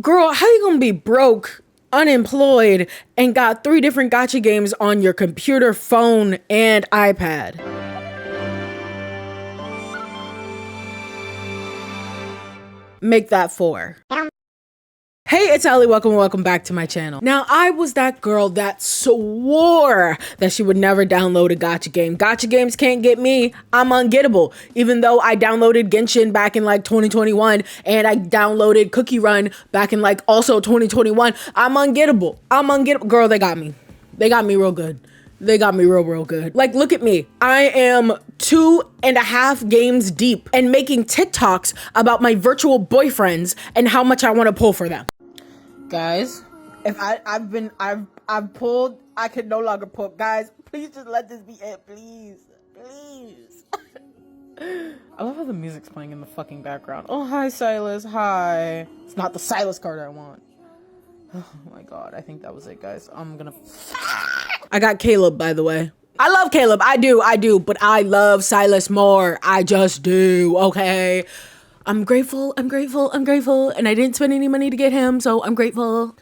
Girl, how you gonna be broke, unemployed, and got 3 different gacha games on your computer, phone, and iPad? Make that 4. Hey, it's Allie. Welcome back to my channel. Now, I was that girl that swore that she would never download a gacha game. Gacha games can't get me. I'm ungettable. Even though I downloaded Genshin back in like 2021 and I downloaded Cookie Run back in like also 2021, I'm ungettable. I'm ungettable. Girl, they got me. They got me real good. They got me real good. Like, look at me. I am 2.5 games deep and making TikToks about my virtual boyfriends and how much I want to pull for them. Guys, if I've pulled, I can no longer pull. Guys, please just let this be it, please. I love how the music's playing in the fucking background. Oh, hi, Silas, hi. It's not the Silas card I want. Oh my god, I think that was it, guys. I got Caleb, by the way. I love Caleb, I do, but I love Silas more. I just do, okay? I'm grateful, and I didn't spend any money to get him, so I'm grateful.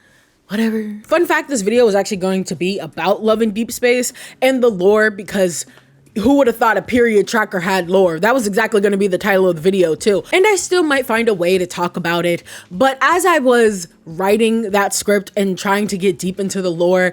Whatever. Fun fact, this video was actually going to be about love in Deepspace and the lore, because who would have thought a period tracker had lore? That was exactly going to be the title of the video too. And I still might find a way to talk about it, but as I was writing that script and trying to get deep into the lore,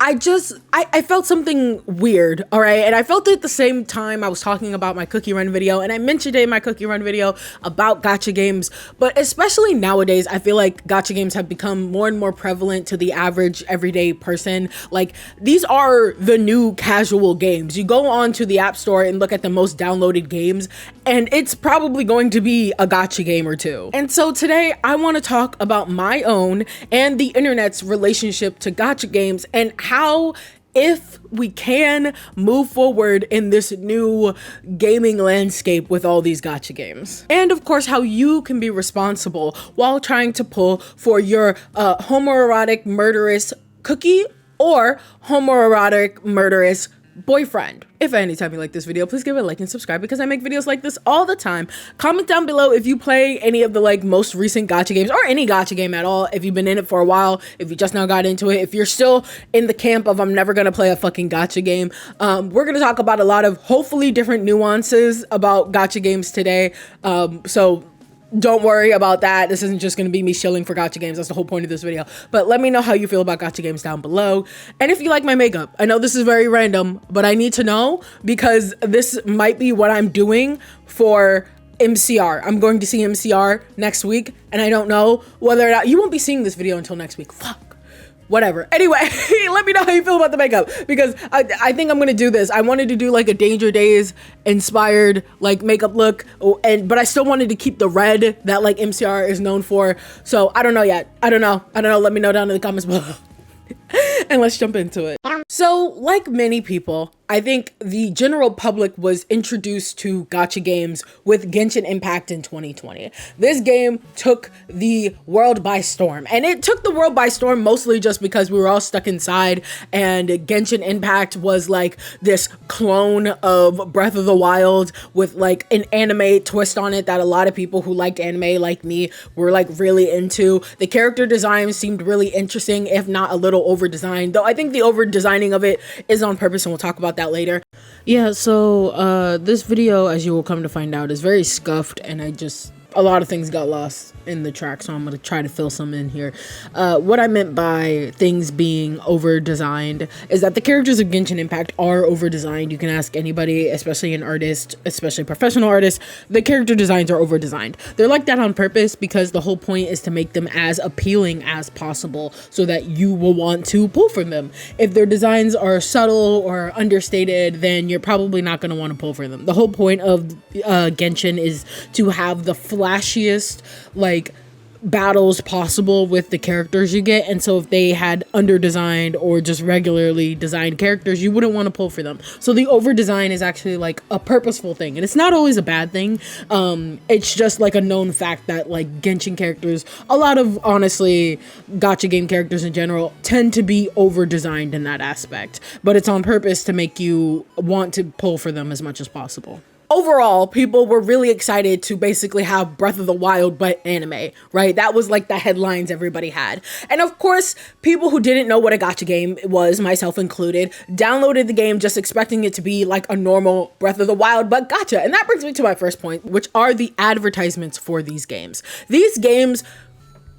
I felt something weird, all right? And I felt it at the same time I was talking about my Cookie Run video, and I mentioned in my Cookie Run video about gacha games, but especially nowadays, I feel like gacha games have become more and more prevalent to the average everyday person. Like, these are the new casual games. You go on to the App Store and look at the most downloaded games, and it's probably going to be a gacha game or two. And so today, I want to talk about my own and the internet's relationship to gacha games and how, if we can, move forward in this new gaming landscape with all these gacha games. And of course, how you can be responsible while trying to pull for your homoerotic murderous cookie or homoerotic murderous boyfriend. If anytime you like this video, please give it a like and subscribe, because I make videos like this all the time. Comment down below if you play any of the like most recent gacha games, or any gacha game at all, if you've been in it for a while, if you just now got into it, if you're still in the camp of I'm never gonna play a fucking gacha game. We're gonna talk about a lot of hopefully different nuances about gacha games today, so don't worry about that. This isn't just going to be me shilling for gacha games. That's the whole point of this video. But let me know how you feel about gacha games down below. And if you like my makeup, I know this is very random, but I need to know, because this might be what I'm doing for MCR. I'm going to see MCR next week, and I don't know whether or not you won't be seeing this video until next week. Fuck. Whatever. Anyway, let me know how you feel about the makeup, because I think I'm gonna do this. I wanted to do like a Danger Days inspired like makeup look, but I still wanted to keep the red that like MCR is known for. So I don't know yet. I don't know. Let me know down in the comments below. And let's jump into it. So, like many people, I think the general public was introduced to gacha games with Genshin Impact in 2020. This game took the world by storm, and it took the world by storm mostly just because we were all stuck inside, and Genshin Impact was like this clone of Breath of the Wild with like an anime twist on it that a lot of people who liked anime like me were like really into. The character design seemed really interesting, if not a little over-designed, though I think the over-designing of it is on purpose, and we'll talk about that later. Yeah, so this video, as you will come to find out, is very scuffed, and a lot of things got lost in the track, so I'm gonna try to fill some in here. What I meant by things being over-designed is that the characters of Genshin Impact are over-designed. You can ask anybody, especially an artist, especially professional artists, the character designs are over-designed. They're like that on purpose, because the whole point is to make them as appealing as possible so that you will want to pull from them. If their designs are subtle or understated, then you're probably not gonna want to pull from them. The whole point of Genshin is to have the flashiest like battles possible with the characters you get, and so if they had under-designed or just regularly designed characters, you wouldn't want to pull for them. So the over-design is actually like a purposeful thing, and it's not always a bad thing. It's just like a known fact that like Genshin characters, a lot of honestly gacha game characters in general, tend to be over-designed in that aspect, but it's on purpose to make you want to pull for them as much as possible. overall, people were really excited to basically have Breath of the Wild but anime, right? That was like the headlines everybody had. And of course, people who didn't know what a gacha game was, myself included, downloaded the game just expecting it to be like a normal Breath of the Wild but gacha. And that brings me to my first point, which are the advertisements for these games. These games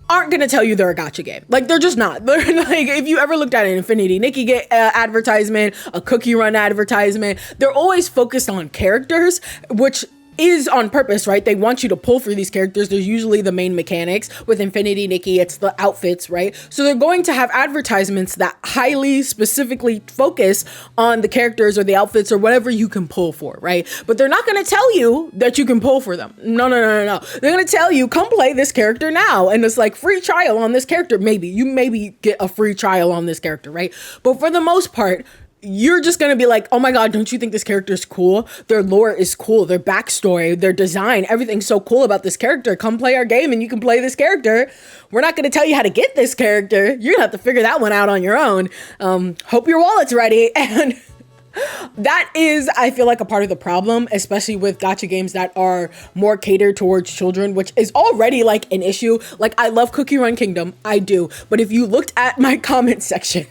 aren't gonna tell you they're a gacha game. Like, they're just not. They're like, if you ever looked at an Infinity Nikki advertisement, a Cookie Run advertisement, they're always focused on characters, which is on purpose, right? They want you to pull for these characters. There's usually the main mechanics. With Infinity Nikki, it's the outfits, right? So they're going to have advertisements that highly specifically focus on the characters or the outfits or whatever you can pull for, right? But they're not going to tell you that you can pull for them. No. They're going to tell you, come play this character now. And it's like free trial on this character. You maybe get a free trial on this character, right? But for the most part, you're just gonna be like, oh my god, don't you think this character is cool? Their lore is cool, their backstory, their design, everything's so cool about this character. Come play our game and you can play this character. We're not gonna tell you how to get this character. You're gonna have to figure that one out on your own. Hope your wallet's ready. And that is, I feel like, a part of the problem, especially with gacha games that are more catered towards children, which is already like an issue. Like, I love Cookie Run Kingdom, I do. But if you looked at my comment section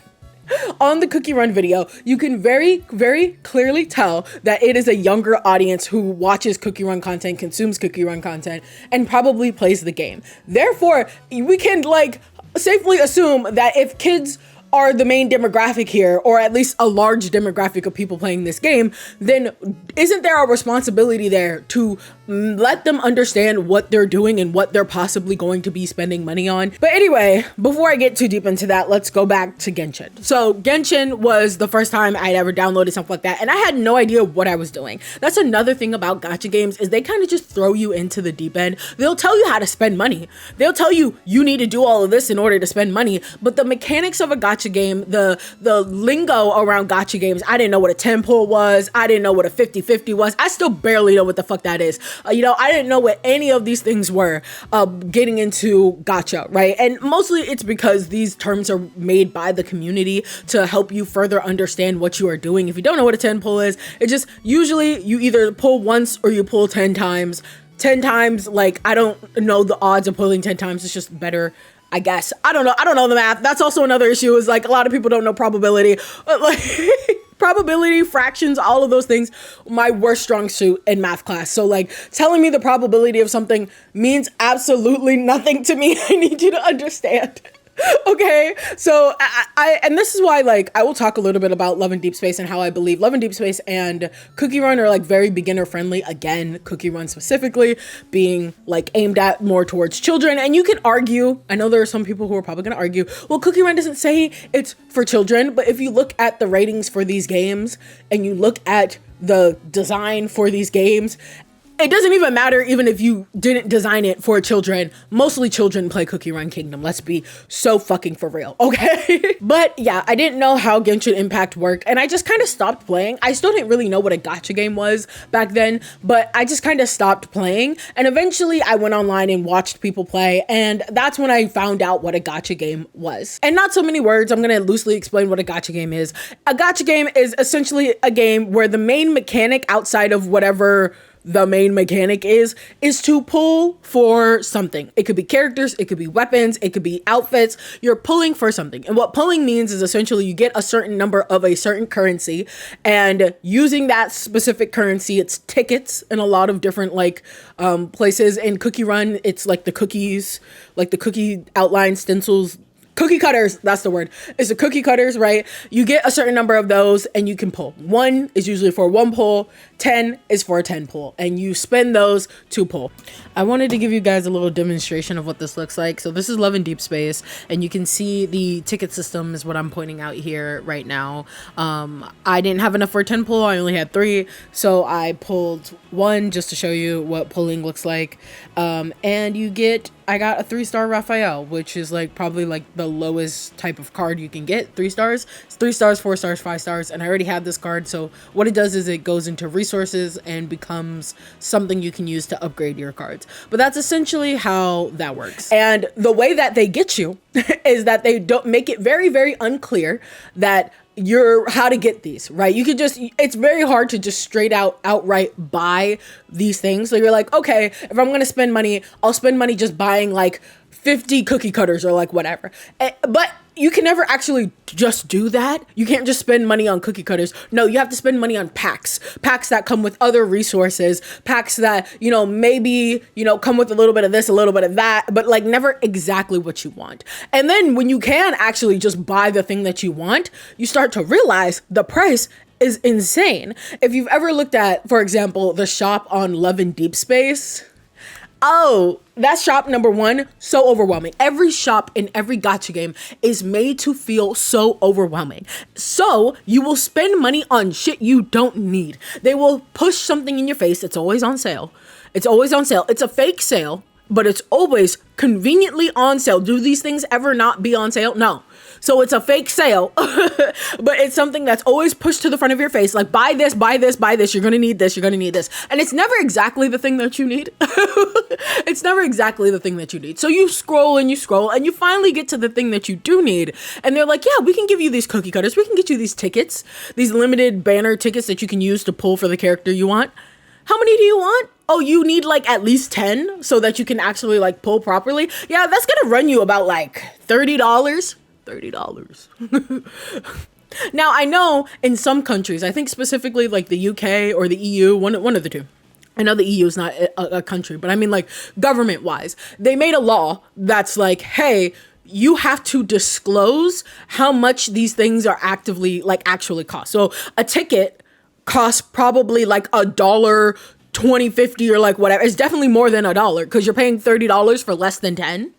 on the Cookie Run video, you can very, very clearly tell that it is a younger audience who watches Cookie Run content, consumes Cookie Run content, and probably plays the game. Therefore, we can like safely assume that if kids are the main demographic here, or at least a large demographic of people playing this game, then isn't there a responsibility there to let them understand what they're doing and what they're possibly going to be spending money on? But anyway, before I get too deep into that, let's go back to Genshin. So Genshin was the first time I'd ever downloaded something like that, and I had no idea what I was doing. That's another thing about gacha games, is they kind of just throw you into the deep end. They'll tell you how to spend money. They'll tell you need to do all of this in order to spend money, but the mechanics of a gacha game, the lingo around gacha games, I didn't know what a 10 pull was. I didn't know what a 50-50 was. I still barely know what the fuck that is. I didn't know what any of these things were getting into gacha, right? And mostly it's because these terms are made by the community to help you further understand what you are doing. If you don't know what a 10 pull is, it just usually you either pull once or you pull 10 times. 10 times, like, I don't know the odds of pulling 10 times. It's just better, I guess. I don't know the math. That's also another issue, is like a lot of people don't know probability. Like probability, fractions, all of those things, my worst strong suit in math class. So like telling me the probability of something means absolutely nothing to me. I need you to understand. Okay, so I and this is why, like, I will talk a little bit about Love and Deepspace and how I believe Love and Deepspace and Cookie Run are like very beginner friendly. Again, Cookie Run specifically being like aimed at more towards children. And you can argue, I know there are some people who are probably gonna argue, well, Cookie Run doesn't say it's for children, but if you look at the ratings for these games and you look at the design for these games, it doesn't even matter even if you didn't design it for children. Mostly children play Cookie Run Kingdom. Let's be so fucking for real, okay? But yeah, I didn't know how Genshin Impact worked, and I just kind of stopped playing. I still didn't really know what a gacha game was back then, but I just kind of stopped playing. And eventually I went online and watched people play, and that's when I found out what a gacha game was. And not so many words, I'm gonna loosely explain what a gacha game is. A gacha game is essentially a game where the main mechanic, outside of whatever the main mechanic is to pull for something. It could be characters, it could be weapons, it could be outfits. You're pulling for something. And what pulling means is essentially you get a certain number of a certain currency, and using that specific currency, it's tickets in a lot of different like places. In Cookie Run, it's like the cookies, like the cookie outline stencils, cookie cutters, that's the word. It's the cookie cutters, right? You get a certain number of those and you can pull. 1 is usually for 1 pull, 10 is for a 10 pull, and you spend those to pull. I wanted to give you guys a little demonstration of what this looks like. So this is Love in Deepspace, and you can see the ticket system is what I'm pointing out here right now. I didn't have enough for a 10 pull, I only had 3, so I pulled 1 just to show you what pulling looks like. And you get, I got a 3-star Raphael, which is like probably like the lowest type of card you can get. 3 stars, it's 3 stars, 4 stars, 5 stars, and I already have this card. So what it does is it goes into resources and becomes something you can use to upgrade your cards. But that's essentially how that works. And the way that they get you is that they don't make it very, very unclear that how to get these, right? You could just, it's very hard to just outright buy these things. So you're like, okay, if I'm gonna spend money, I'll spend money just buying like 50 cookie cutters or like whatever. But you can never actually just do that. You can't just spend money on cookie cutters. No, you have to spend money on packs that come with other resources, packs that, you know, maybe, you know, come with a little bit of this, a little bit of that, but like never exactly what you want. And then when you can actually just buy the thing that you want, you start to realize the price is insane. If you've ever looked at, for example, the shop on Love and Deepspace, oh, that's shop number one, so overwhelming. Every shop in every gacha game is made to feel so overwhelming. So you will spend money on shit you don't need. They will push something in your face. It's always on sale. It's always on sale. It's a fake sale, but it's always conveniently on sale. Do these things ever not be on sale? No. So it's a fake sale, but it's something that's always pushed to the front of your face. Like, buy this, buy this, buy this. You're going to need this. You're going to need this. And it's never exactly the thing that you need. It's never exactly the thing that you need. So you scroll and you finally get to the thing that you do need. And they're like, yeah, we can give you these cookie cutters. We can get you these tickets, these limited banner tickets that you can use to pull for the character you want. How many do you want? Oh, you need like at least 10 so that you can actually like pull properly. Yeah, that's going to run you about like $30. Now, I know in some countries, I think specifically like the UK or the EU, one of the two. I know the EU is not a country, but I mean like government wise, they made a law that's like, hey, you have to disclose how much these things are actually cost. So a ticket costs probably like $1, 20, 50 or like whatever. It's definitely more than $1 because you're paying $30 for less than 10.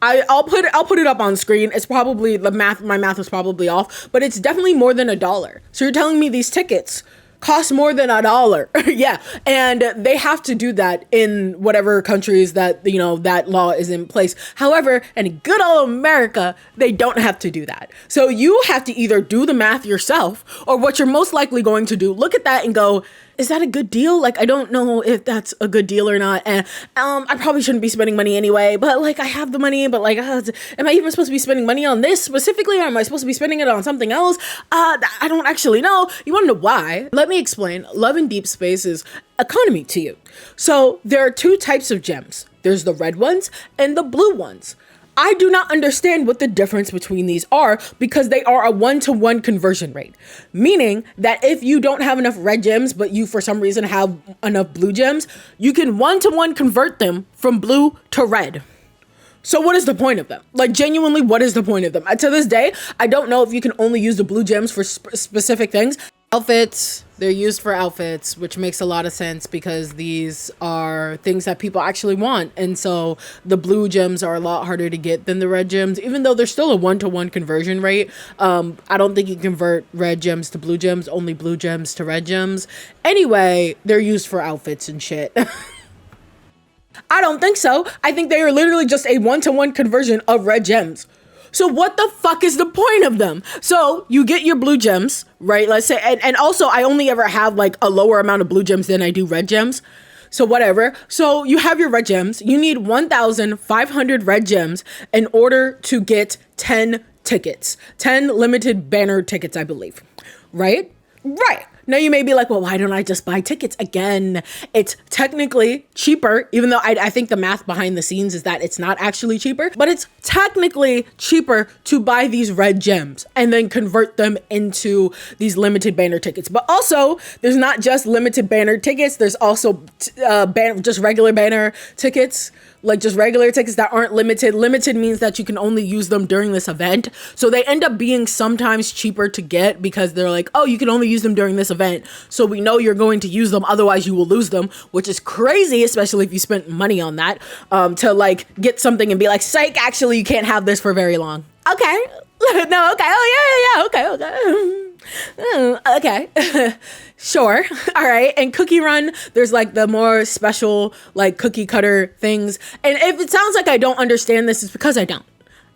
I'll put it up on screen. It's probably my math was probably off, but it's definitely more than $1. So you're telling me these tickets cost more than $1. Yeah. And they have to do that in whatever countries that, you know, that law is in place. However, in good old America, they don't have to do that. So you have to either do the math yourself, or what you're most likely going to do, look at that and go, is that a good deal? Like, I don't know if that's a good deal or not. And I probably shouldn't be spending money anyway, but like I have the money, but like, am I even supposed to be spending money on this specifically? Or am I supposed to be spending it on something else? I don't actually know. You want to know why? Let me explain. Love and Deepspace is economy to you. So there are two types of gems. There's the red ones and the blue ones. I do not understand what the difference between these are because they are a 1-to-1 conversion rate. Meaning that if you don't have enough red gems, but you for some reason have enough blue gems, you can 1-to-1 convert them from blue to red. So what is the point of them? Like, genuinely, what is the point of them? To this day, I don't know if you can only use the blue gems for specific things. Outfits, they're used for outfits, which makes a lot of sense because these are things that people actually want. And so the blue gems are a lot harder to get than the red gems, even though there's still a 1-to-1 conversion rate. I don't think you convert red gems to blue gems, only blue gems to red gems. Anyway, they're used for outfits and shit. I don't think so. I think they are literally just a 1-to-1 conversion of red gems. So what the fuck is the point of them? So you get your blue gems, right? Let's say, and also I only ever have like a lower amount of blue gems than I do red gems. So whatever. So you have your red gems. You need 1,500 red gems in order to get 10 tickets, 10 limited banner tickets, I believe. Right? Right. Now you may be like, well, why don't I just buy tickets? Again, it's technically cheaper, even though I think the math behind the scenes is that it's not actually cheaper, but it's technically cheaper to buy these red gems and then convert them into these limited banner tickets. But also, there's not just limited banner tickets. There's also just regular banner tickets, like just regular tickets that aren't limited. Limited means that you can only use them during this event. So they end up being sometimes cheaper to get because they're like, oh, you can only use them during this event. So we know you're going to use them. Otherwise you will lose them, which is crazy, especially if you spent money on that, to like get something and be like, psych, actually you can't have this for very long. Okay. No, okay. Oh yeah. Okay. Okay. Sure. All right. And Cookie Run, there's like the more special like cookie cutter things. And if it sounds like I don't understand this, it's because I don't.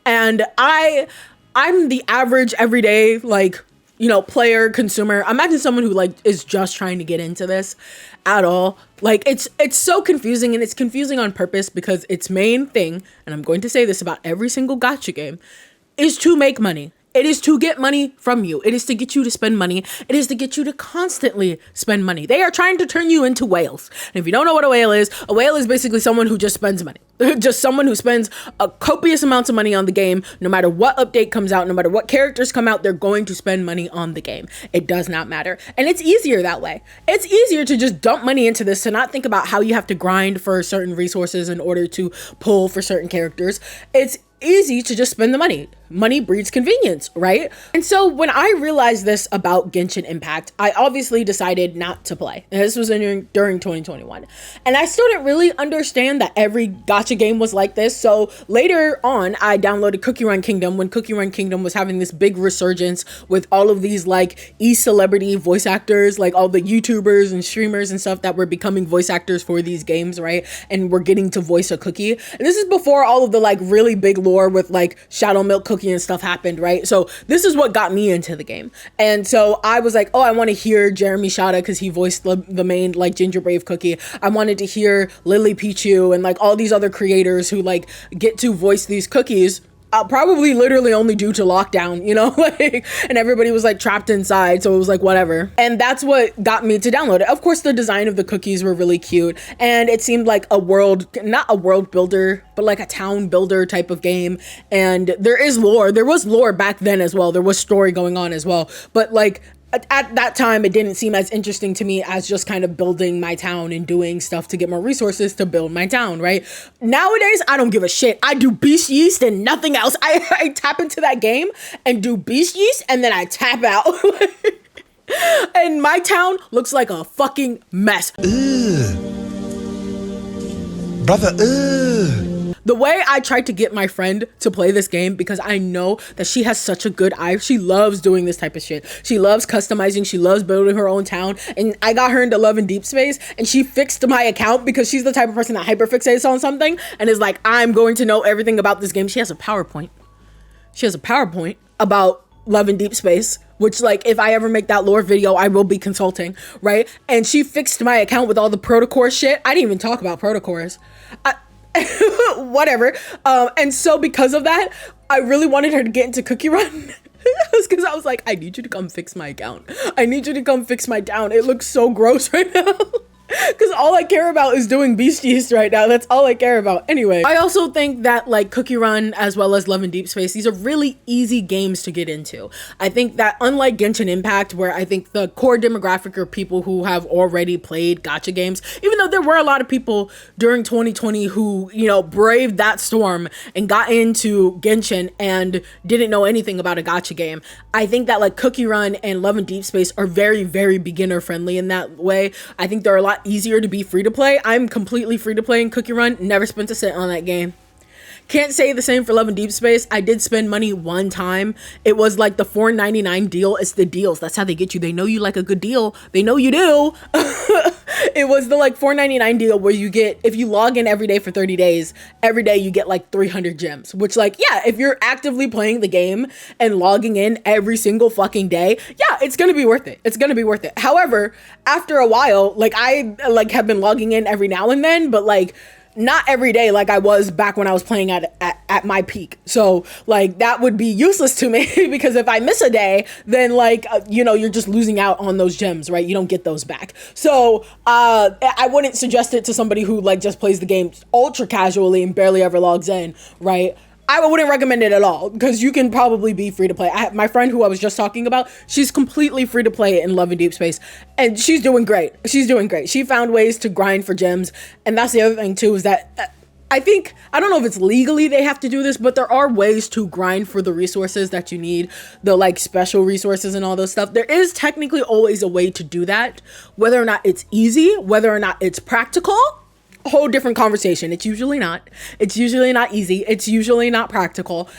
And I'm the average everyday, like, you know, player, consumer. Imagine someone who like is just trying to get into this at all. Like it's so confusing, and it's confusing on purpose because its main thing, and I'm going to say this about every single gacha game, is to make money. It is to get money from you. It is to get you to spend money. It is to get you to constantly spend money. They are trying to turn you into whales. And if you don't know what a whale is basically someone who just spends money. Just someone who spends a copious amounts of money on the game. No matter what update comes out, no matter what characters come out, they're going to spend money on the game. It does not matter. And it's easier that way. It's easier to just dump money into this, to not think about how you have to grind for certain resources in order to pull for certain characters. It's easy to just spend the money. Money breeds convenience, right? And so when I realized this about Genshin Impact, I obviously decided not to play. And this was during 2021. And I still didn't really understand that every gacha game was like this. So later on, I downloaded Cookie Run Kingdom when Cookie Run Kingdom was having this big resurgence with all of these like e-celebrity voice actors, like all the YouTubers and streamers and stuff that were becoming voice actors for these games, right? And we're getting to voice a cookie. And this is before all of the like really big lore with like Shadow Milk Cookie and stuff happened, right? So this is what got me into the game. And so I was like, oh, I want to hear Jeremy Shada because he voiced the main like Ginger Brave Cookie. I wanted to hear Lily Pichu and like all these other creators who like get to voice these cookies. Probably literally only due to lockdown, you know, like, and everybody was like trapped inside, so it was like whatever. And that's what got me to download it. Of course, the design of the cookies were really cute, and it seemed like a world, not a world builder, but like a town builder type of game. And there is lore. There was lore back then as well. There was story going on as well, but like at that time, it didn't seem as interesting to me as just kind of building my town and doing stuff to get more resources to build my town, right? Nowadays, I don't give a shit. I do Beast Yeast and nothing else. I tap into that game and do Beast Yeast and then I tap out. And my town looks like a fucking mess. Ugh. Brother, ugh. The way I tried to get my friend to play this game, because I know that she has such a good eye. She loves doing this type of shit. She loves customizing. She loves building her own town. And I got her into Love in Deepspace, and she fixed my account because she's the type of person that hyperfixates on something and is like, I'm going to know everything about this game. She has a PowerPoint. She has a PowerPoint about Love in Deepspace, which like if I ever make that lore video, I will be consulting, right? And she fixed my account with all the protocore shit. I didn't even talk about protocores. Whatever. And so because of that, I really wanted her to get into Cookie Run. Because I was like, I need you to come fix my account. I need you to come fix my town. It looks so gross right now. Because all I care about is doing Beast Yeast right now. That's all I care about. Anyway, I also think that like Cookie Run as well as Love in Deepspace, these are really easy games to get into. I think that unlike Genshin Impact, where I think the core demographic are people who have already played gacha games, even though there were a lot of people during 2020 who, you know, braved that storm and got into Genshin and didn't know anything about a gacha game. I think that like Cookie Run and Love in Deepspace are very, very beginner friendly in that way. I think they're a lot easier to be free to play. I'm completely free to play in Cookie Run. Never spent a cent on that game. Can't say the same for Love in Deepspace. I did spend money one time. It was like the $4.99 deal. It's the deals. That's how they get you. They know you like a good deal. They know you do. It was the like $4.99 deal where you get, if you log in every day for 30 days, every day you get like 300 gems, which like, yeah, if you're actively playing the game and logging in every single fucking day, yeah, it's going to be worth it. It's going to be worth it. However, after a while, like I like have been logging in every now and then, but like not every day like I was back when I was playing at my peak. So like that would be useless to me because if I miss a day, then like, you know, you're just losing out on those gems, right? You don't get those back. So I wouldn't suggest it to somebody who like just plays the game ultra casually and barely ever logs in, right? I wouldn't recommend it at all because you can probably be free to play. My friend who I was just talking about, she's completely free to play in Love in Deepspace and she's doing great. She's doing great. She found ways to grind for gems. And that's the other thing too, is that I think, I don't know if it's legally they have to do this, but there are ways to grind for the resources that you need, the like special resources and all those stuff. There is technically always a way to do that. Whether or not it's easy, whether or not it's practical, whole different conversation. It's usually not. It's usually not easy. It's usually not practical.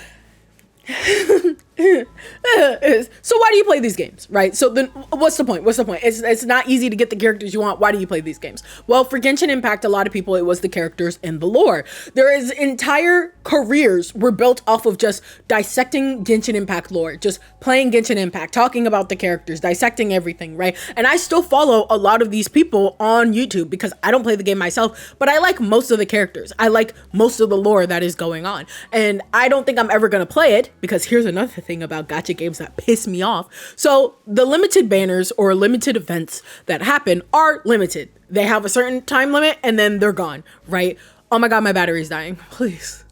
So why do you play these games, right? So then what's the point? What's the point? It's not easy to get the characters you want. Why do you play these games? Well, for Genshin Impact, a lot of people, it was the characters and the lore. There is entire careers were built off of just dissecting Genshin Impact lore, just playing Genshin Impact, talking about the characters, dissecting everything, right? And I still follow a lot of these people on YouTube because I don't play the game myself, but I like most of the characters. I like most of the lore that is going on. And I don't think I'm ever going to play it because here's another thing. thing about gacha games that piss me off. So the limited banners or limited events that happen are limited. They have a certain time limit and then they're gone, right? Oh my God, my battery's dying. Please.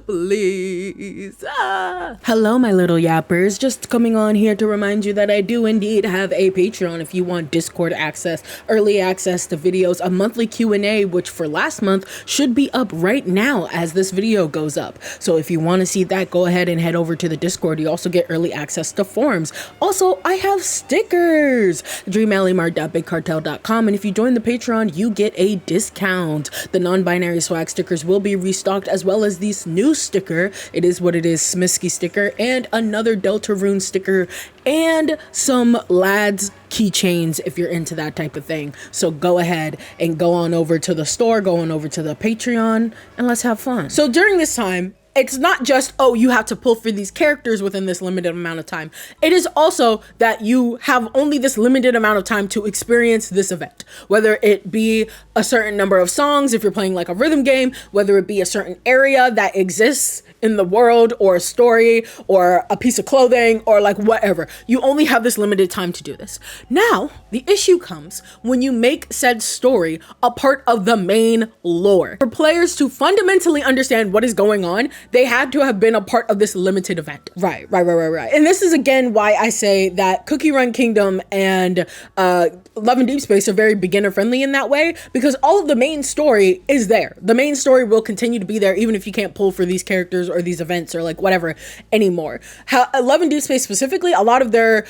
Please. Hello, my little yappers. Just coming on here to remind you that I do indeed have a Patreon if you want Discord access, early access to videos, a monthly Q&A, which for last month should be up right now as this video goes up. So if you want to see that, go ahead and head over to the Discord. You also get early access to forums. Also, I have stickers. DreamAlleyMart.BigCartel.com, and if you join the Patreon, you get a discount. The non-binary swag stickers will be restocked, as well as these new sticker, it is what it is, Smisky sticker, and another deltarune sticker, and some lads keychains if you're into that type of thing. So go ahead and go on over to the store, go on over to the Patreon, and let's have fun. So during this time, it's not just, oh, you have to pull for these characters within this limited amount of time. It is also that you have only this limited amount of time to experience this event, whether it be a certain number of songs, if you're playing like a rhythm game, whether it be a certain area that exists in the world, or a story, or a piece of clothing, or like whatever. You only have this limited time to do this. Now, the issue comes when you make said story a part of the main lore. For players to fundamentally understand what is going on, they had to have been a part of this limited event. Right. And this is again why I say that Cookie Run Kingdom and Love and Deepspace are very beginner friendly in that way, because all of the main story is there. The main story will continue to be there even if you can't pull for these characters or these events or like whatever anymore. Love and Deepspace specifically, a lot of their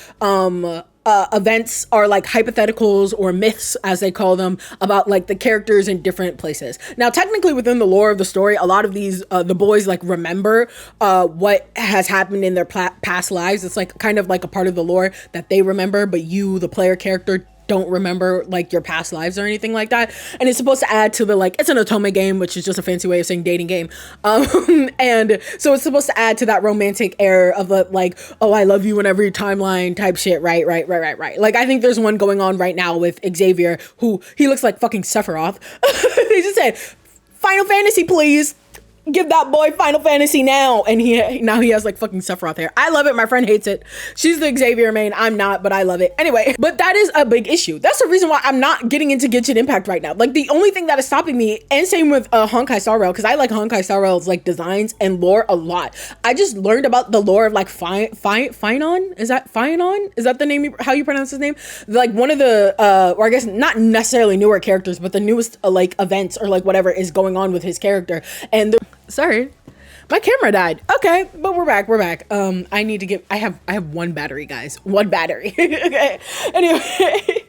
events are like hypotheticals or myths, as they call them, about like the characters in different places. Now, technically within the lore of the story, a lot of these, the boys like remember what has happened in their past lives. It's like kind of like a part of the lore that they remember, but you, the player character, don't remember like your past lives or anything like that. And it's supposed to add to the, like, it's an otome game, which is just a fancy way of saying dating game. And so it's supposed to add to that romantic air of the like, oh, I love you in every timeline type shit. Right. Like, I think there's one going on right now with Xavier, who he looks like fucking Sephiroth. They just said, Final Fantasy, please. Give that boy Final Fantasy now. And now he has like fucking Sephiroth hair. I love it. My friend hates it. She's the Xavier main. I'm not, but I love it. Anyway, but that is a big issue. That's the reason why I'm not getting into Genshin Impact right now. Like, the only thing that is stopping me, and same with Honkai Star Rail, because I like Honkai Star Rail's like designs and lore a lot. I just learned about the lore of like Finon? Is that Finon? Is that the name, how you pronounce his name? Like one of the, or I guess not necessarily newer characters, but the newest like events or like whatever is going on with his character. And sorry, my camera died. Okay, but we're back. I need to get, I have one battery, guys. One battery. Okay. Anyway,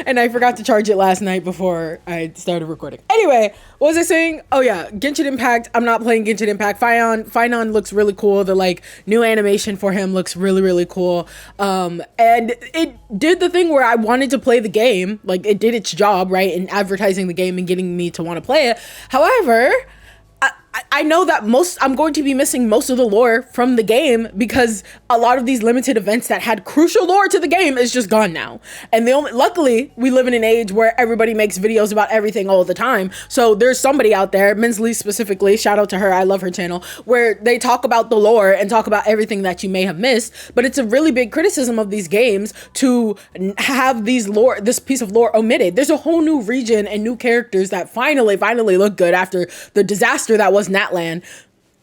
and I forgot to charge it last night before I started recording. Anyway, what was I saying? Oh yeah, Genshin Impact. I'm not playing Genshin Impact. Finon looks really cool. The like new animation for him looks really cool. And it did the thing where I wanted to play the game. Like, it did its job, right, in advertising the game and getting me to want to play it. However, I know that I'm going to be missing most of the lore from the game, because a lot of these limited events that had crucial lore to the game is just gone now. And luckily, we live in an age where everybody makes videos about everything all the time. So there's somebody out there, Minsley specifically, shout out to her, I love her channel, where they talk about the lore and talk about everything that you may have missed. But it's a really big criticism of these games to have this piece of lore omitted. There's a whole new region and new characters that finally look good after the disaster that was Natlan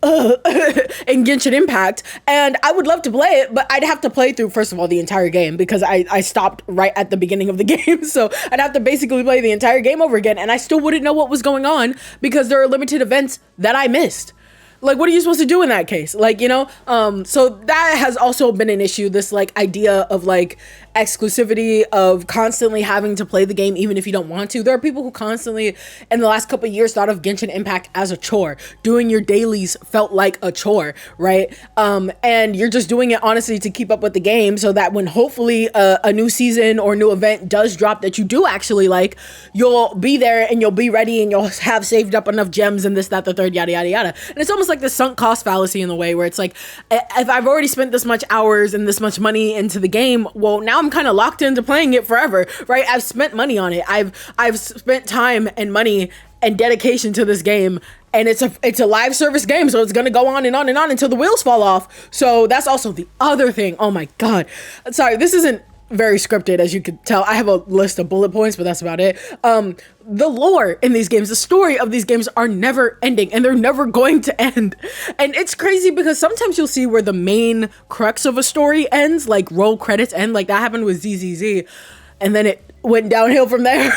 in Genshin Impact, and I would love to play it, but I'd have to play through, first of all, the entire game, because I stopped right at the beginning of the game, so I'd have to basically play the entire game over again, and I still wouldn't know what was going on because there are limited events that I missed. Like, what are you supposed to do in that case? Like, you know, so that has also been an issue, this like idea of like exclusivity, of constantly having to play the game even if you don't want to. There are people who constantly in the last couple of years thought of Genshin Impact as a chore. Doing your dailies felt like a chore, right? And you're just doing it honestly to keep up with the game, so that when hopefully a new season or new event does drop that you do actually like, you'll be there and you'll be ready and you'll have saved up enough gems and this, that, the third, yada yada yada. And it's almost like the sunk cost fallacy in the way where it's like, if I've already spent this much hours and this much money into the game, well, now I'm kind of locked into playing it forever, right? I've spent money on it. I've spent time and money and dedication to this game, And it's a live service game, so it's gonna go on and on and on until the wheels fall off. So that's also the other thing. Oh my god. Sorry, this isn't very scripted, as you could tell. I have a list of bullet points, but that's about it. The lore in these games, the story of these games are never ending, and they're never going to end. And it's crazy because sometimes you'll see where the main crux of a story ends, like roll credits end, like that happened with ZZZ, and then it went downhill from there.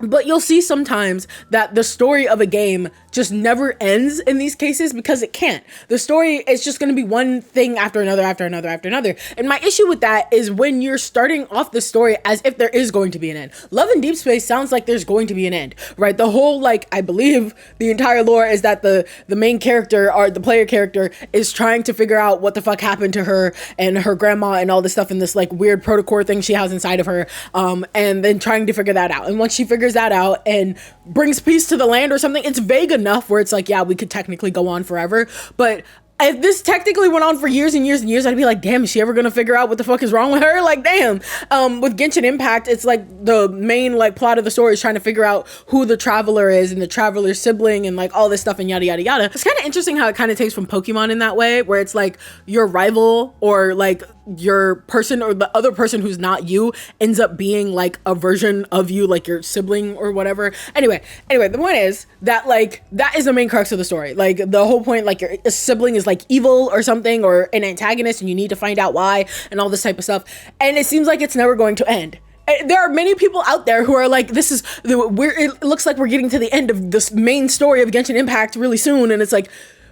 But you'll see sometimes that the story of a game just never ends in these cases because it can't. The story is just going to be one thing after another, after another, after another. And my issue with that is when you're starting off the story as if there is going to be an end. Love in Deepspace sounds like there's going to be an end, right? The whole, like, I believe the entire lore is that the main character or the player character is trying to figure out what the fuck happened to her and her grandma and all this stuff in this like weird protocore thing she has inside of her. And then trying to figure that out. And once she figures that out and brings peace to the land or something, it's vague enough where it's like, yeah, we could technically go on forever. But if this technically went on for years and years and years, I'd be like, damn, is she ever gonna figure out what the fuck is wrong with her? Like, damn. With Genshin Impact, it's like the main like plot of the story is trying to figure out who the traveler is and the traveler's sibling and like all this stuff and yada yada yada. It's kind of interesting how it kind of takes from Pokemon in that way, where it's like your rival or like your person or the other person who's not you ends up being like a version of you, like your sibling or whatever. Anyway, the point is that like that is the main crux of the story. Like the whole point, like your sibling is like evil or something or an antagonist and you need to find out why and all this type of stuff. And it seems like it's never going to end. There are many people out there who are like, this is it looks like we're getting to the end of this main story of Genshin Impact really soon, and it's like,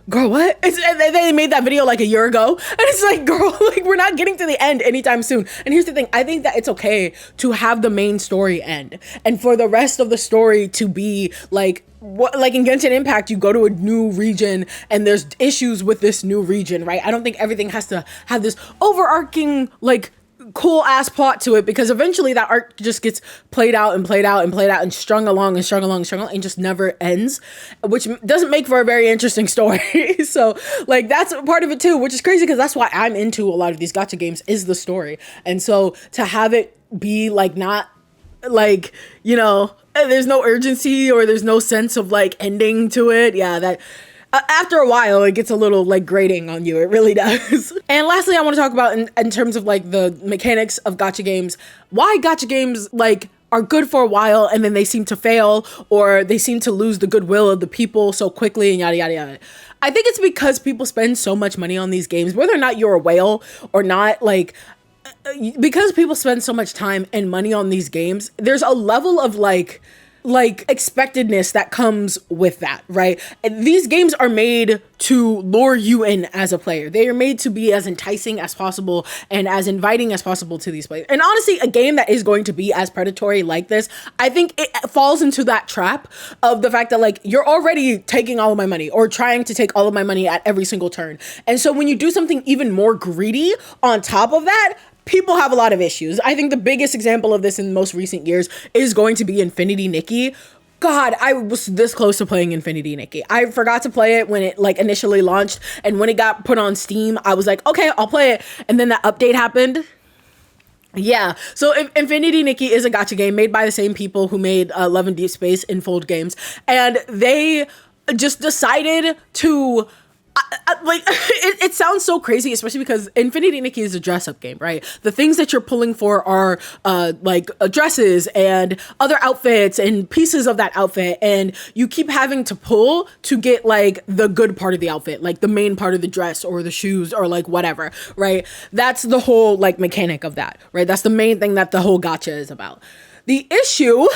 girl, what? They made that video like a year ago, and it's like, girl, like we're not getting to the end anytime soon. And here's the thing, I think that it's okay to have the main story end and for the rest of the story to be like, what, like in Genshin Impact, you go to a new region and there's issues with this new region, right? I don't think everything has to have this overarching like cool ass plot to it, because eventually that arc just gets played out and played out and played out and strung along and strung along and strung along and just never ends, which doesn't make for a very interesting story. So like that's part of it too, which is crazy because that's why I'm into a lot of these gacha games, is the story. And so to have it be like not like, you know, there's no urgency or there's no sense of like ending to it, yeah, that after a while, it gets a little like grating on you. It really does. And lastly, I want to talk about in terms of like the mechanics of gacha games, why gacha games like are good for a while and then they seem to fail, or they seem to lose the goodwill of the people so quickly and yada, yada, yada. I think it's because people spend so much money on these games, whether or not you're a whale or not, like, because people spend so much time and money on these games, there's a level of like expectedness that comes with that, right? And these games are made to lure you in as a player. They are made to be as enticing as possible and as inviting as possible to these players. And honestly, a game that is going to be as predatory like this, I think it falls into that trap of the fact that like you're already taking all of my money or trying to take all of my money at every single turn. And so when you do something even more greedy on top of that, people have a lot of issues. I think the biggest example of this in most recent years is going to be Infinity Nikki. God, I was this close to playing Infinity Nikki. I forgot to play it when it like initially launched, and when it got put on Steam, I was like, okay, I'll play it. And then that update happened. Yeah, so Infinity Nikki is a gacha game made by the same people who made Love and Deepspace Infold games, and they just decided to like it sounds so crazy, especially because Infinity Nikki is a dress-up game, right? The things that you're pulling for are like dresses and other outfits and pieces of that outfit, and you keep having to pull to get like the good part of the outfit, like the main part of the dress or the shoes or like whatever, right? That's the whole like mechanic of that, right? That's the main thing that the whole gacha is about. The issue,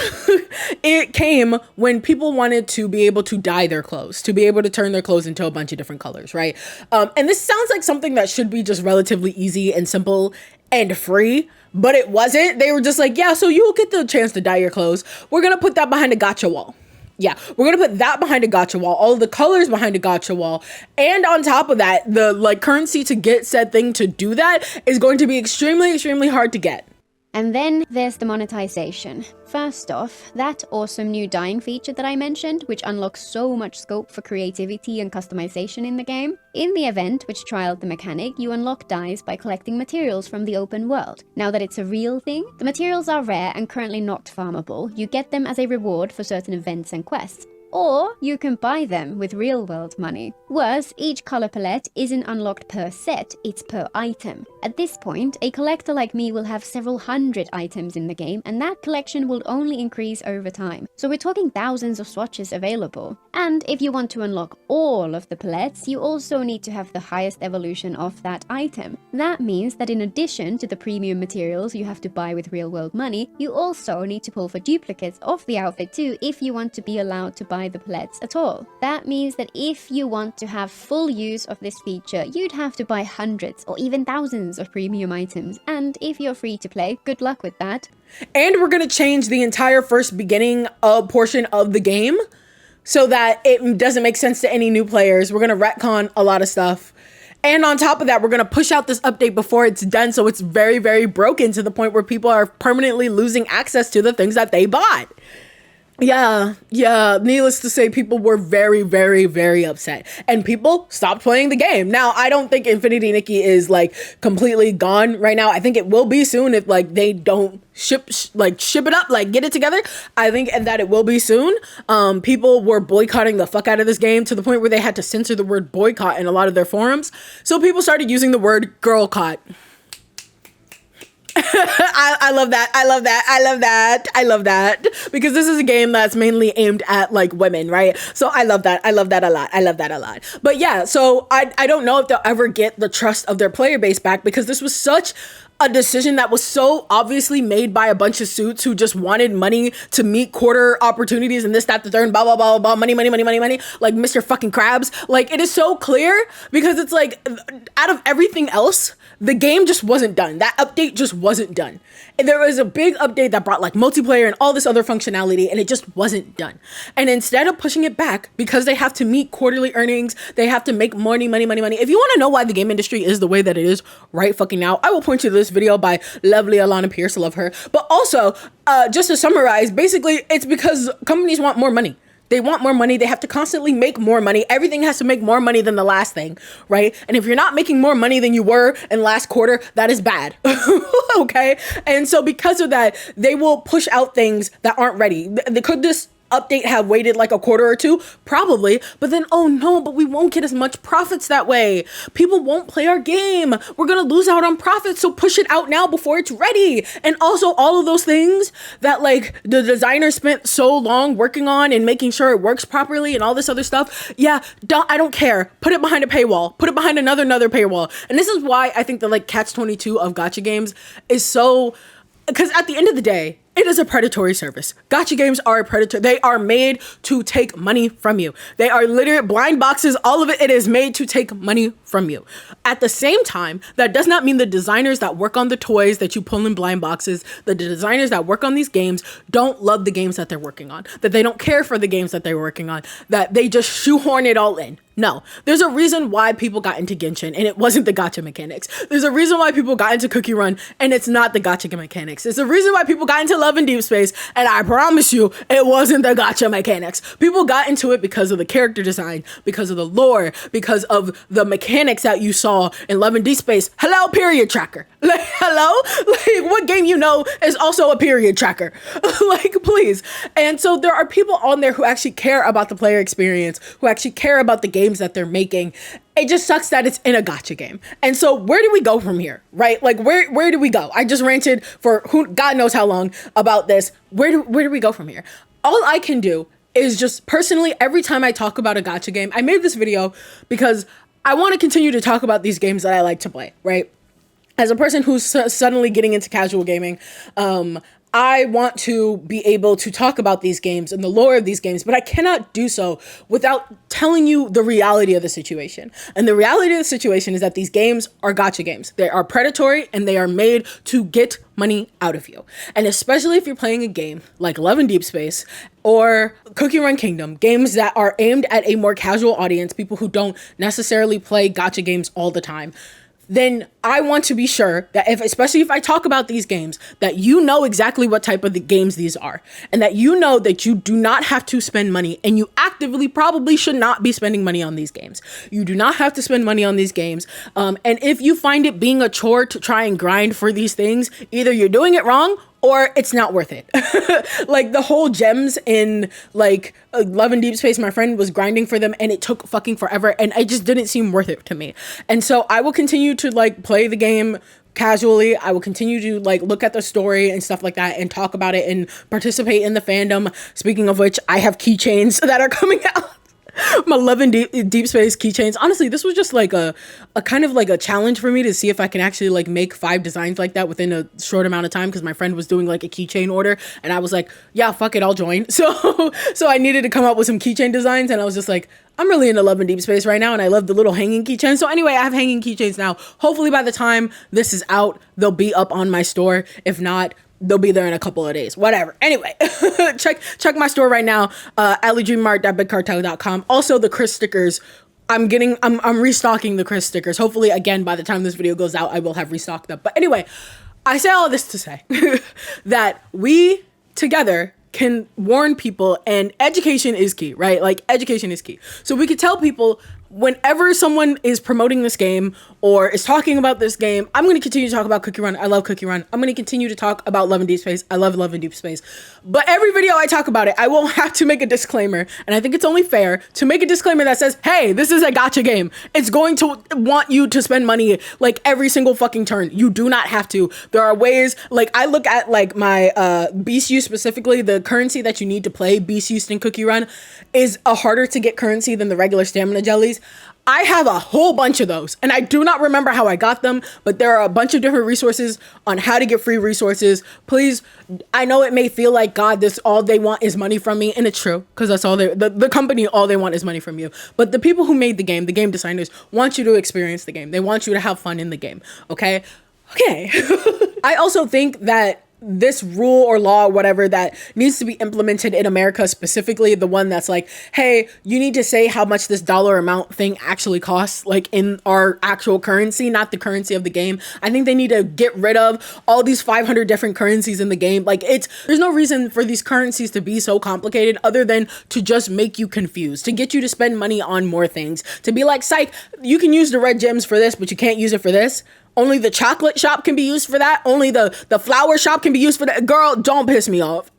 it came when people wanted to be able to dye their clothes, to be able to turn their clothes into a bunch of different colors, right? And this sounds like something that should be just relatively easy and simple and free, but it wasn't. They were just like, yeah, so you'll get the chance to dye your clothes. We're gonna put that behind a gacha wall. Yeah, we're gonna put that behind a gacha wall, all of the colors behind a gacha wall. And on top of that, the like currency to get said thing to do that is going to be extremely, extremely hard to get. And then there's the monetization. First off, that awesome new dyeing feature that I mentioned, which unlocks so much scope for creativity and customization in the game. In the event, which trialed the mechanic, you unlock dyes by collecting materials from the open world. Now that it's a real thing, the materials are rare and currently not farmable. You get them as a reward for certain events and quests. or you can buy them with real-world money. Worse, each color palette isn't unlocked per set, it's per item. At this point, a collector like me will have several hundred items in the game, and that collection will only increase over time. So we're talking thousands of swatches available. And if you want to unlock all of the palettes, you also need to have the highest evolution of that item. That means that in addition to the premium materials you have to buy with real-world money, you also need to pull for duplicates of the outfit too if you want to be allowed to buy the palettes at all. That means that if you want to have full use of this feature, you'd have to buy hundreds or even thousands of premium items, and if you're free to play, good luck with that. And we're gonna change the entire first beginning portion of the game so that it doesn't make sense to any new players. We're gonna retcon a lot of stuff. And on top of that, we're gonna push out this update before it's done, so it's very, very broken to the point where people are permanently losing access to the things that they bought. Yeah, needless to say, people were very, very, very upset. And people stopped playing the game. Now, I don't think Infinity Nikki is, like, completely gone right now. I think it will be soon if, like, they don't ship it up, like, get it together. I think that it will be soon. People were boycotting the fuck out of this game to the point where they had to censor the word boycott in a lot of their forums. So people started using the word girl-caught. I love that. I love that. I love that. I love that. Because this is a game that's mainly aimed at like women, right? So I love that. I love that a lot. I love that a lot. But yeah, so I don't know if they'll ever get the trust of their player base back, because this was such a decision that was so obviously made by a bunch of suits who just wanted money to meet quarter opportunities and this, that, the third, and blah, blah, blah, blah, money, like Mr. fucking Krabs. Like, it is so clear, because it's like, out of everything else, the game just wasn't done. That update just wasn't done. And there was a big update that brought like multiplayer and all this other functionality, and it just wasn't done. And instead of pushing it back, because they have to meet quarterly earnings, they have to make money. If you want to know why the game industry is the way that it is right fucking now, I will point you to this video by lovely Alana Pierce, love her. But also, just to summarize, basically, it's because companies want more money. They want more money. They have to constantly make more money. Everything has to make more money than the last thing, right? And if you're not making more money than you were in last quarter, that is bad, okay? And so because of that, they will push out things that aren't ready. Could this update have waited like a quarter or two? Probably. But then, oh no, but we won't get as much profits that way. People won't play our game. We're gonna lose out on profits, so push it out now before it's ready. And also all of those things that like the designer spent so long working on and making sure it works properly and all this other stuff. Yeah, I don't care. Put it behind a paywall. Put it behind another paywall. And this is why I think the like catch-22 of gacha games is so, because at the end of the day, it is a predatory service. Gacha games are a predator. They are made to take money from you. They are literally blind boxes. All of it is made to take money from you. At the same time, that does not mean the designers that work on the toys that you pull in blind boxes, the designers that work on these games don't love the games that they're working on, that they don't care for the games that they're working on, that they just shoehorn it all in. No, there's a reason why people got into Genshin and it wasn't the gacha mechanics. There's a reason why people got into Cookie Run and it's not the gacha mechanics. There's a reason why people got into Love and Deepspace, and I promise you, it wasn't the gacha mechanics. People got into it because of the character design, because of the lore, because of the mechanics that you saw in Love and Deepspace. Hello, period tracker. Like, hello? Like, what game you know is also a period tracker? Like, please. And so there are people on there who actually care about the player experience, who actually care about the games that they're making. It just sucks that it's in a gacha game. And so where do we go from here, right? Like, where do we go? I just ranted for God knows how long about this. Where do we go from here? All I can do is just personally, every time I talk about a gacha game, I made this video because I want to continue to talk about these games that I like to play, right? As a person who's suddenly getting into casual gaming, I want to be able to talk about these games and the lore of these games, but I cannot do so without telling you the reality of the situation. And the reality of the situation is that these games are gacha games. They are predatory and they are made to get money out of you. And especially if you're playing a game like Love and Deepspace or Cookie Run Kingdom, games that are aimed at a more casual audience, people who don't necessarily play gacha games all the time, then I want to be sure that especially if I talk about these games, that you know exactly what type of the games these are, and that you know that you do not have to spend money, and you actively probably should not be spending money on these games. You do not have to spend money on these games. And if you find it being a chore to try and grind for these things, either you're doing it wrong or it's not worth it. Like the whole gems in like Love and Deepspace, my friend was grinding for them and it took fucking forever and it just didn't seem worth it to me. And so I will continue to like play the game casually. I will continue to like look at the story and stuff like that and talk about it and participate in the fandom. Speaking of which, I have keychains that are coming out. My Love and Deepspace keychains. Honestly, this was just like a kind of like a challenge for me to see if I can actually like make 5 designs like that within a short amount of time, because my friend was doing like a keychain order and I was like, yeah, fuck it, I'll join. So I needed to come up with some keychain designs and I was just like, I'm really into Love and Deepspace right now and I love the little hanging keychains. So anyway, I have hanging keychains now. Hopefully by the time this is out, they'll be up on my store. If not, they'll be there in a couple of days, whatever. Anyway, check my store right now, AlleyDreamer.bigcartel.com. Also the Chris stickers, I'm restocking the Chris stickers. Hopefully again, by the time this video goes out, I will have restocked them. But anyway, I say all this to say that we together can warn people, and education is key, right? Like education is key. So we could tell people whenever someone is promoting this game or is talking about this game, I'm going to continue to talk about Cookie Run. I love Cookie Run. I'm going to continue to talk about Love and Deepspace. I love Love and Deepspace. But every video I talk about it, I will have to make a disclaimer. And I think it's only fair to make a disclaimer that says, hey, this is a gacha game. It's going to want you to spend money like every single fucking turn. You do not have to. There are ways, like I look at like my Beast Use specifically, the currency that you need to play Beast Use in Cookie Run is a harder to get currency than the regular stamina jellies. I have a whole bunch of those and I do not remember how I got them, but there are a bunch of different resources on how to get free resources. Please, I know it may feel like, God, this all they want is money from me, and it's true, because that's all the company, all they want is money from you. But the people who made the game designers, want you to experience the game. They want you to have fun in the game, okay? Okay. I also think that this rule or law or whatever that needs to be implemented in America, specifically the one that's like, hey, you need to say how much this dollar amount thing actually costs, like in our actual currency, not the currency of the game. I think they need to get rid of all these 500 different currencies in the game. Like there's no reason for these currencies to be so complicated other than to just make you confused, to get you to spend money on more things, to be like, psych, you can use the red gems for this, but you can't use it for this. Only the chocolate shop can be used for that. Only the flower shop can be used for that. Girl, don't piss me off.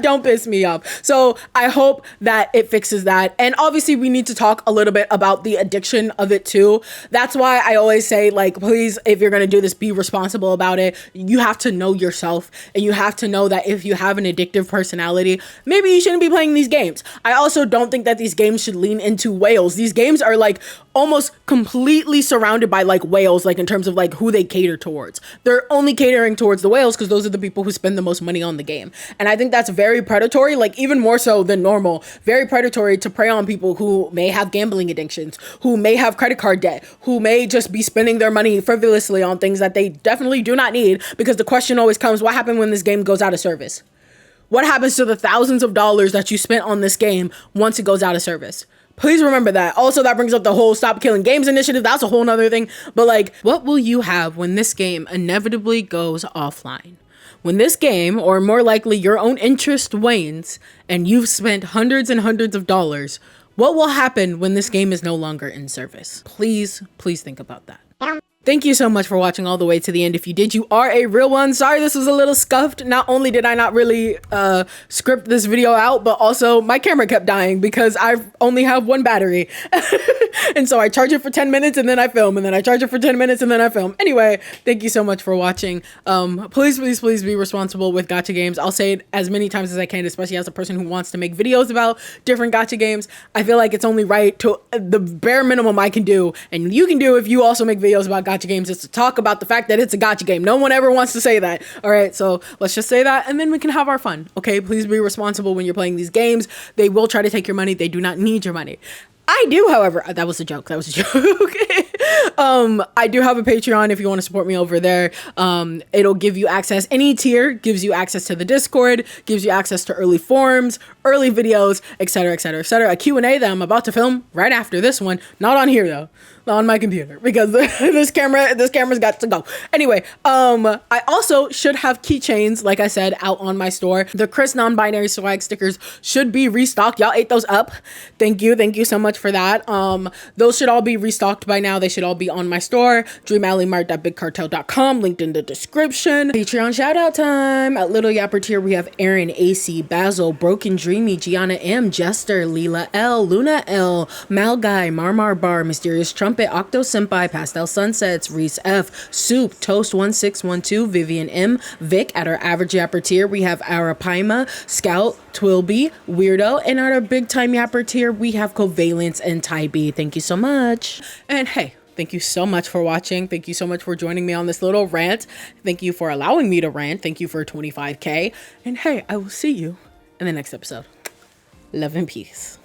Don't piss me off. So I hope that it fixes that. And obviously we need to talk a little bit about the addiction of it too. That's why I always say, like, please, if you're going to do this, be responsible about it. You have to know yourself, and you have to know that if you have an addictive personality, maybe you shouldn't be playing these games. I also don't think that these games should lean into whales. These games are like almost completely surrounded by like whales, like in terms of like who they cater towards. They're only catering towards the whales because those are the people who spend the most money on the game. And I think that's very predatory, like even more so than normal, very predatory to prey on people who may have gambling addictions, who may have credit card debt, who may just be spending their money frivolously on things that they definitely do not need, because the question always comes, what happens when this game goes out of service? What happens to the thousands of dollars that you spent on this game once it goes out of service? Please remember that. Also, that brings up the whole Stop Killing Games initiative. That's a whole nother thing. But like, what will you have when this game inevitably goes offline? When this game, or more likely your own interest, wanes and you've spent hundreds and hundreds of dollars, what will happen when this game is no longer in service? Please think about that. Thank you so much for watching all the way to the end. If you did, you are a real one. Sorry this was a little scuffed. Not only did I not really script this video out, but also my camera kept dying because I only have one battery. And so I charge it for 10 minutes and then I film, and then I charge it for 10 minutes and then I film. Anyway, thank you so much for watching. Please be responsible with gacha games. I'll say it as many times as I can, especially as a person who wants to make videos about different gacha games. I feel like it's only right to the bare minimum I can do, and you can do if you also make videos about gacha games, is to talk about the fact that it's a gacha game. No one ever wants to say that. All right, so let's just say that, and then we can have our fun. Okay, please be responsible when you're playing these games. They will try to take your money. They do not need your money. I do, however, that was a joke. I do have a Patreon if you want to support me over there. It'll give you access. Any tier gives you access to the Discord, gives you access to early forums, early videos, etc., etc., etc. A Q&A that I'm about to film right after this one. Not on here though. On my computer, because this camera's got to go. Anyway, I also should have keychains, like I said, out on my store. The Chris non-binary swag stickers should be restocked. Y'all ate those up. Thank you so much for that. Those should all be restocked by now. They should should all be on my store, dreamallymart.bigcartel.com, linked in the description. Patreon shout out time. At Little Yapper tier, we have Aaron, AC, Basil, Broken Dreamy, Gianna M, Jester, Leela L, Luna L, Malguy, Marmar Bar, Mysterious Trumpet, Octo Senpai, Pastel Sunsets, Reese F, Soup, Toast 1612, Vivian M, Vic. At our average Yapper tier, we have Arapaima, Scout, Twilby, Weirdo, and at our big time Yapper tier, we have Covalence and Tybee. Thank you so much. And hey, thank you so much for watching. Thank you so much for joining me on this little rant. Thank you for allowing me to rant. Thank you for 25K. And hey, I will see you in the next episode. Love and peace.